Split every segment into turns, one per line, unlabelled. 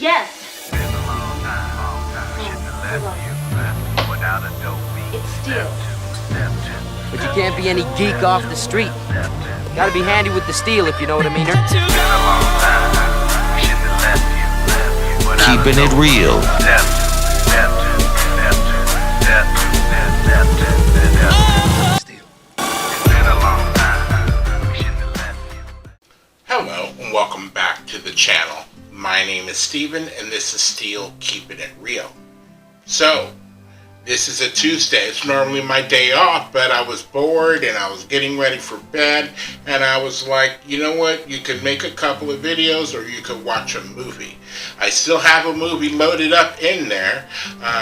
Yes. It's steel.
But you can't be any geek off the street. Gotta be handy with the steel, if you know what I mean.
Keeping it real.
Hello and welcome back to the channel. My name is Steven and this is Steel Keeping It Real. So, this is a Tuesday. It's normally my day off, but I was bored and I was getting ready for bed and I was like, you know what, you could make a couple of videos or you could watch a movie. I still have a movie loaded up in there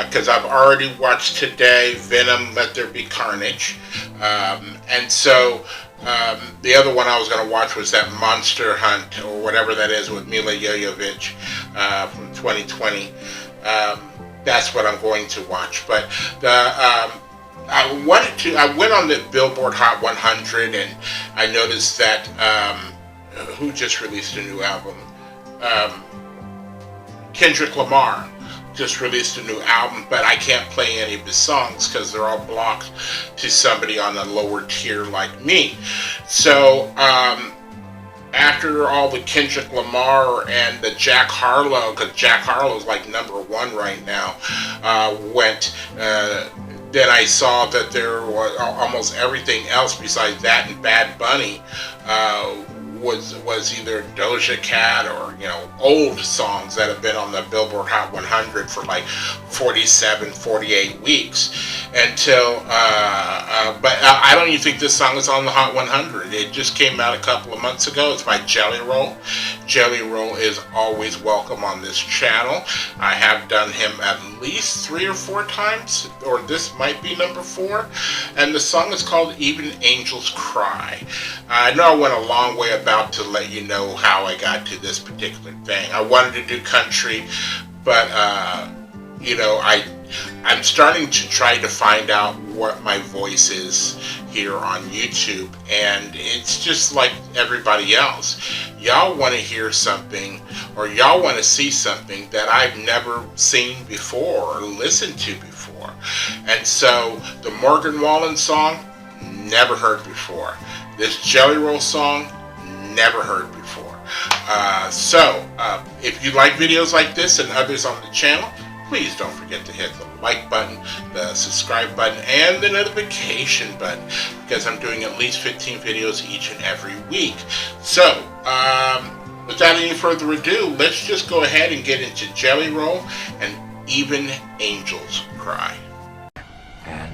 because I've already watched today Venom, Let There Be Carnage. And so the other one I was going to watch was that Monster Hunt or whatever that is with Milla Jovovich from 2020. That's what I'm going to watch. But I went on the Billboard Hot 100 and I noticed that who just released a new album? Kendrick Lamar just released a new album, but I can't play any of his songs because they're all blocked to somebody on a lower tier like me. So after all the Kendrick Lamar and the Jack Harlow, because Jack Harlow's like #1 right now, then I saw that there was almost everything else besides that and Bad Bunny was either Doja Cat or, you know, old songs that have been on the Billboard Hot 100 for like 47, 48 weeks until, but I don't even think this song is on the Hot 100. It just came out a couple of months ago. It's by Jelly Roll. Jelly Roll is always welcome on this channel. I have done him at least 3 or 4 times, or this might be number 4. And the song is called Even Angels Cry. I know I went a long way about to let you know how I got to this particular thing. I wanted to do country, but you know, I'm starting to try to find out what my voice is here on YouTube, and it's just like everybody else. Y'all want to hear something, or y'all want to see something that I've never seen before or listened to before. And so the Morgan Wallen song, never heard before. This Jelly Roll song, never heard before. So if you like videos like this and others on the channel, please don't forget to hit the like button, the subscribe button, and the notification button, because I'm doing at least 15 videos each and every week. So without any further ado, let's just go ahead and get into Jelly Roll and Even Angels Cry.
And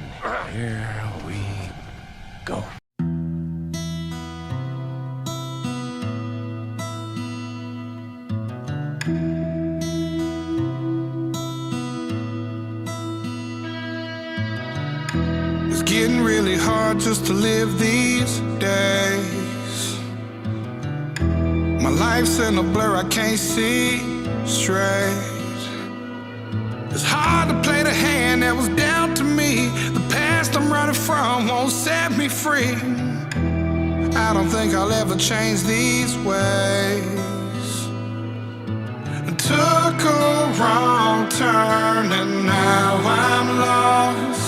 here we go.
It's getting really hard just to live these days. My life's in a blur, I can't see straight. It's hard to play the hand that was dealt to me. The past I'm running from won't set me free. I don't think I'll ever change these ways. I took a wrong turn and now I'm lost.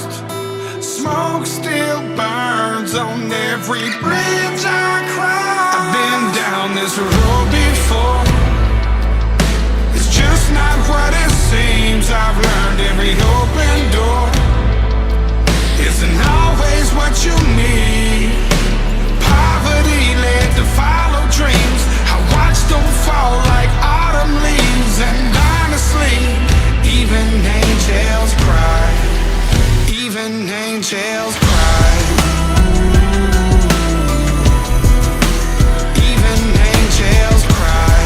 Smoke still burns on every bridge I cross. I've been down this road before. It's just not what it seems. I've learned every open door isn't always what you need. Poverty led to follow dreams. I watched them fall like autumn leaves. And honestly, even angels cry. Even angels cry. Even angels cry.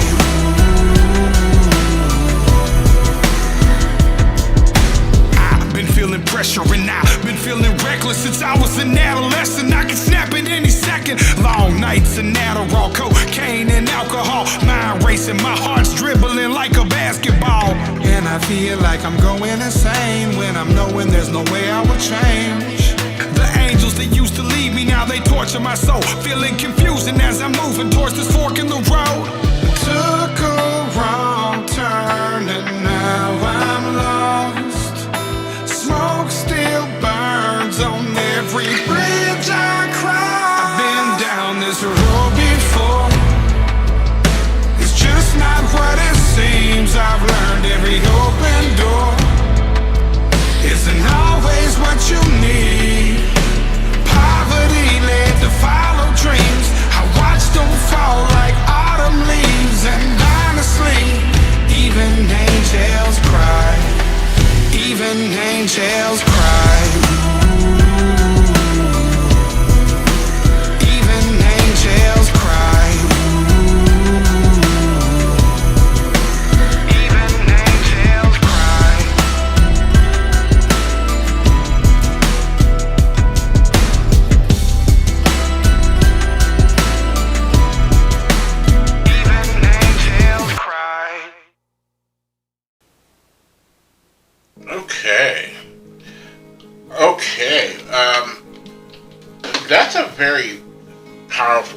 I've been feeling pressure and I've been feeling reckless since I was an adolescent. I can snap at any second. Long nights and Adderall, cocaine and alcohol. Mind racing, my heart's dribbling like a basketball. And I feel like I'm going insane when I'm knowing there's no way I will change. The angels that used to lead me, now they torture my soul. Feeling confusing as I'm moving towards this fork in the road. I took a wrong turn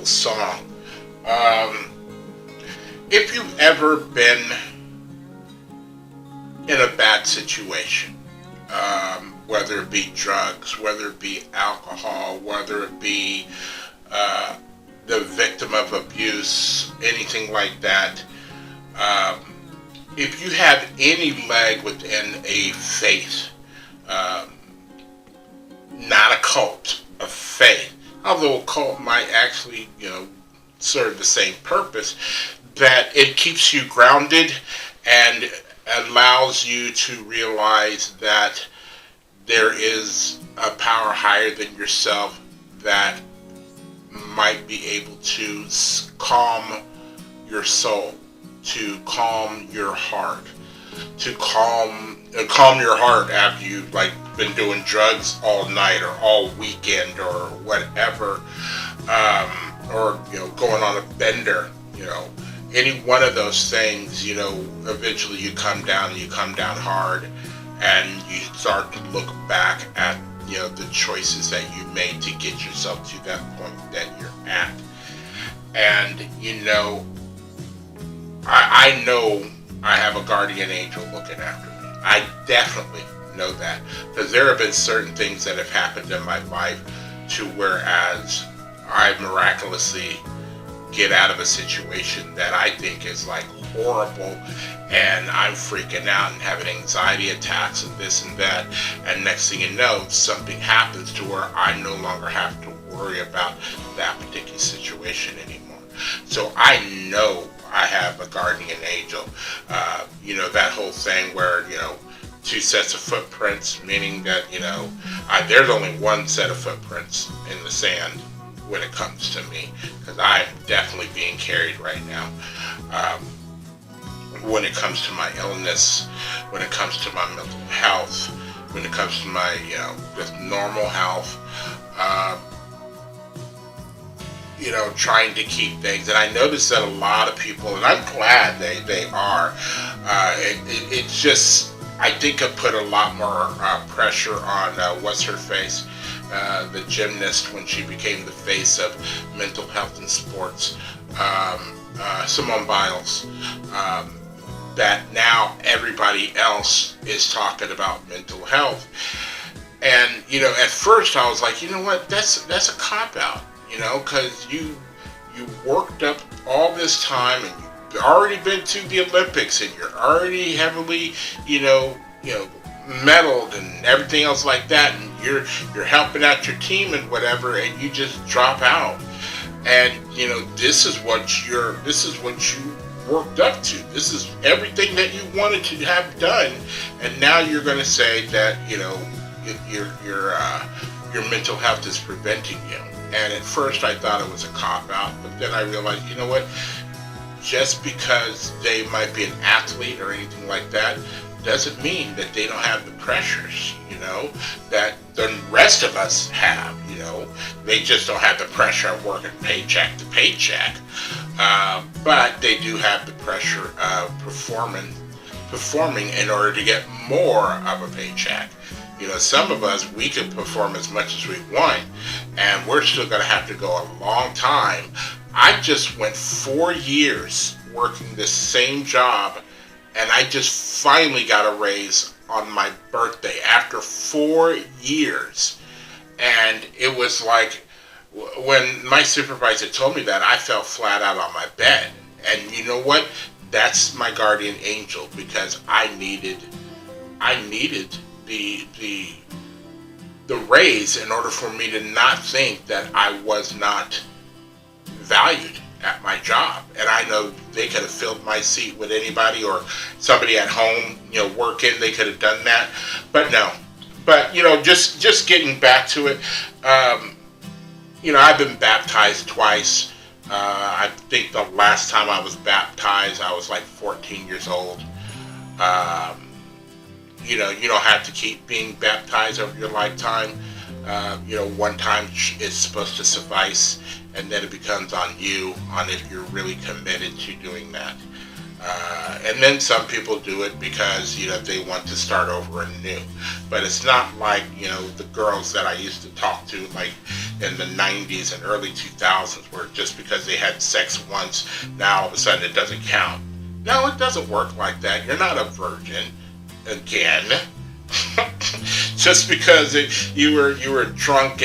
song. If you've ever been in a bad situation, whether it be drugs, whether it be alcohol, whether it be the victim of abuse, anything like that, if you have any leg within a faith, not a cult, a faith, although a cult might actually, serve the same purpose, that it keeps you grounded and allows you to realize that there is a power higher than yourself that might be able to calm your soul, to calm your heart, to calm your heart after you've been doing drugs all night or all weekend or whatever, or going on a bender, any one of those things, eventually you come down and you come down hard, and you start to look back at the choices that you made to get yourself to that point that you're at. And I know I have a guardian angel looking after me. I definitely know that, because there have been certain things that have happened in my life to whereas I miraculously get out of a situation that I think is horrible, and I'm freaking out and having anxiety attacks and this and that, and next thing you know, something happens to where I no longer have to worry about that particular situation anymore. So I know I have a guardian angel. That whole thing where, two sets of footprints, meaning that, there's only one set of footprints in the sand when it comes to me, because I'm definitely being carried right now. When it comes to my illness, when it comes to my mental health, when it comes to my, just normal health, trying to keep things. And I noticed that a lot of people, and I'm glad they are, it's just, I think it put a lot more pressure on, what's her face? The gymnast, when she became the face of mental health in sports, Simone Biles, that now everybody else is talking about mental health. And, at first I was like, that's a cop-out, because you worked up all this time, and you've already been to the Olympics, and you're already heavily, medaled and everything else like that, and you're helping out your team and whatever, and you just drop out. And this is what you worked up to. This is everything that you wanted to have done, and now you're going to say that your mental health is preventing you. And at first I thought it was a cop-out, but then I realized, just because they might be an athlete or anything like that doesn't mean that they don't have the pressures, that the rest of us have, They just don't have the pressure of working paycheck to paycheck, but they do have the pressure of performing in order to get more of a paycheck. Some of us, we can perform as much as we want, and we're still going to have to go a long time. I just went 4 years working the same job, and I just finally got a raise on my birthday after 4 years. And it was like, when my supervisor told me that, I fell flat out on my bed. And you know what? That's my guardian angel, because I needed the raise in order for me to not think that I was not valued at my job. And I know they could have filled my seat with anybody, or somebody at home, working, they could have done that. But no. But, just getting back to it, I've been baptized twice. I think the last time I was baptized, I was 14 years old. You don't have to keep being baptized over your lifetime. One time is supposed to suffice, and then it becomes on you, on if you're really committed to doing that. And then some people do it because, they want to start over anew. But it's not like, the girls that I used to talk to, in the 90s and early 2000s, where just because they had sex once, now all of a sudden it doesn't count. No, it doesn't work like that. You're not a virgin again. Just because you were drunk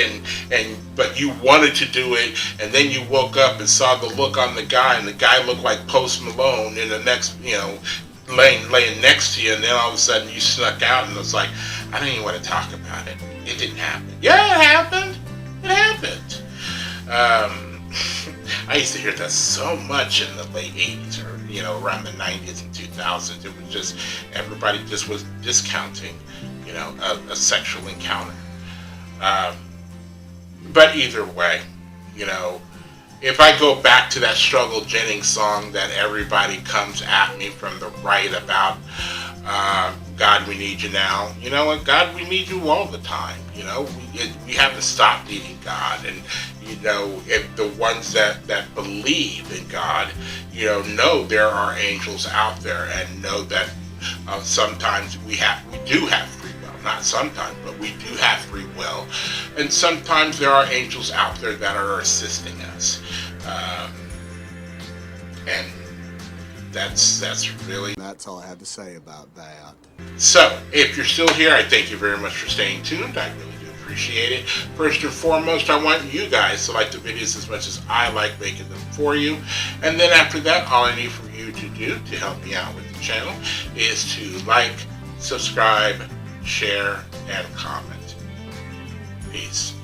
but you wanted to do it, and then you woke up and saw the look on the guy, and the guy looked like Post Malone in the next, laying next to you, and then all of a sudden you snuck out, and it was like, I don't even want to talk about it. It didn't happen. Yeah, it happened. It happened. I used to hear that so much in the late 80s or, around the 90s and 2000s. It was just, everybody just was discounting, a sexual encounter. But either way, if I go back to that Struggle Jennings song that everybody comes at me from the right about, God, we need you now. You know what? God, we need you all the time. We haven't stopped needing God. And, if the ones that believe in God, know there are angels out there, and know that sometimes we do have free will. Not sometimes, but we do have free will. And sometimes there are angels out there that are assisting us. And that's really...
That's all I have to say about that.
So, if you're still here, I thank you very much for staying tuned. I really do appreciate it. First and foremost, I want you guys to like the videos as much as I like making them for you. And then after that, all I need for you to do to help me out with the channel is to like, subscribe, share, and comment. Peace.